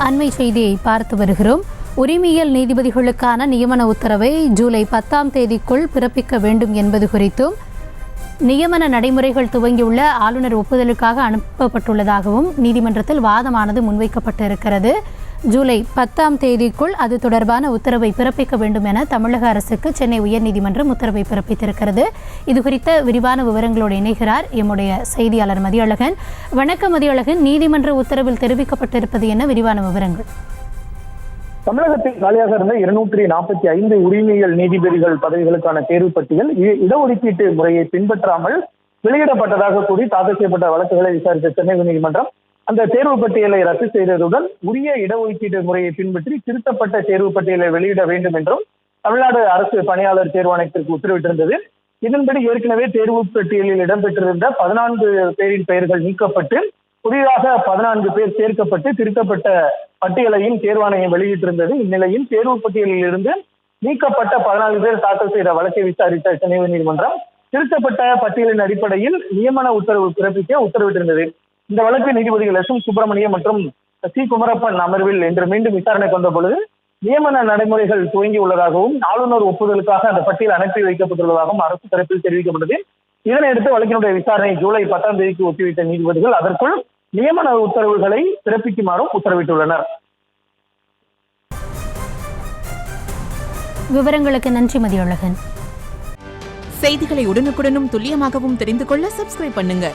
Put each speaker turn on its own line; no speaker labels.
அண்மை செய்தியை பார்த்து வருகிறோம். உரிமையியல் நீதிபதிகளுக்கான நியமன உத்தரவை ஜூலை 10ஆம் தேதிக்குள் பிறப்பிக்க வேண்டும் என்பது குறித்தும் நியமன நடைமுறைகள் துவங்கியுள்ள ஆளுநர் ஒப்புதலுக்காக அனுப்பப்பட்டுள்ளதாகவும் நீதிமன்றத்தில் வாதமானது முன்வைக்கப்பட்டிருக்கிறது. ஜூலை 10ஆம் தேதிக்குள் அது தொடர்பான உத்தரவை பிறப்பிக்க வேண்டும் என தமிழக அரசுக்கு சென்னை உயர்நீதிமன்றம் உத்தரவை பிறப்பித்திருக்கிறது. இது குறித்த விரிவான விவரங்களோடு இணைகிறார் எம்முடைய செய்தியாளர் மதியழகன். வணக்கம் மதியழகன், நீதிமன்ற உத்தரவில் தெரிவிக்கப்பட்டிருப்பது என்ன, விரிவான விவரங்கள்?
தமிழகத்தில் காலியாக இருந்த 245 உரிமையியல் நீதிபதிகள் பதவிகளுக்கான தேர்வு பட்டியல் இடஒதுக்கீட்டு முறையை பின்பற்றாமல் வெளியிடப்பட்டதாக கூறி தாக்கல் செய்யப்பட்ட வழக்குகளை விசாரித்த சென்னை உயர்நீதிமன்றம் அந்த தேர்வு பட்டியலை ரத்து செய்ததுடன் உரிய இடஒதுக்கீட்டு முறையை பின்பற்றி திருத்தப்பட்ட தேர்வு பட்டியலை வெளியிட வேண்டும் என்றும் தமிழ்நாடு அரசு பணியாளர் தேர்வாணையத்திற்கு உத்தரவிட்டிருந்தது. இதன்படி ஏற்கனவே தேர்வு பட்டியலில் இடம்பெற்றிருந்த 14 பேரின் பெயர்கள் நீக்கப்பட்டு புதிதாக 14 பேர் சேர்க்கப்பட்டு திருத்தப்பட்ட பட்டியலையும் தேர்வாணையம் வெளியிட்டிருந்தது. இந்நிலையில் தேர்வு பட்டியலில் இருந்து நீக்கப்பட்ட 14 பேர் தாக்கல் செய்த வழக்கை விசாரித்த சென்னை உயர்நீதிமன்றம் திருத்தப்பட்ட பட்டியலின் அடிப்படையில் நியமன உத்தரவு பிறப்பிக்க உத்தரவிட்டிருந்தது. இந்த வழக்கு நீதிபதிகள் எஸ். எம். சுப்பிரமணியம் மற்றும் சி. குமரப்பன் அமர்வில் இன்று மீண்டும் விசாரணை கொண்ட பொழுது நியமன நடைமுறைகள் துவங்கியுள்ளதாகவும் ஆளுநர் ஒப்புதலுக்காக அந்த பட்டியல் அனுப்பி வைக்கப்பட்டுள்ளதாகவும் அரசு தரப்பில் தெரிவிக்கப்பட்டது. இதனையடுத்து வழக்கினுடைய விசாரணை ஜூலை 10ஆம் தேதிக்கு ஒத்திவைத்த நீதிபதிகள் அதற்குள் நியமன உத்தரவுகளை பிறப்பிக்குமாறும் உத்தரவிட்டுள்ளனர்.
விவரங்களுக்கு நன்றி மதியழகன்.
செய்திகளை உடனுக்குடனும் துல்லியமாகவும் தெரிந்து கொள்ள சப்ஸ்கிரைப் பண்ணுங்க.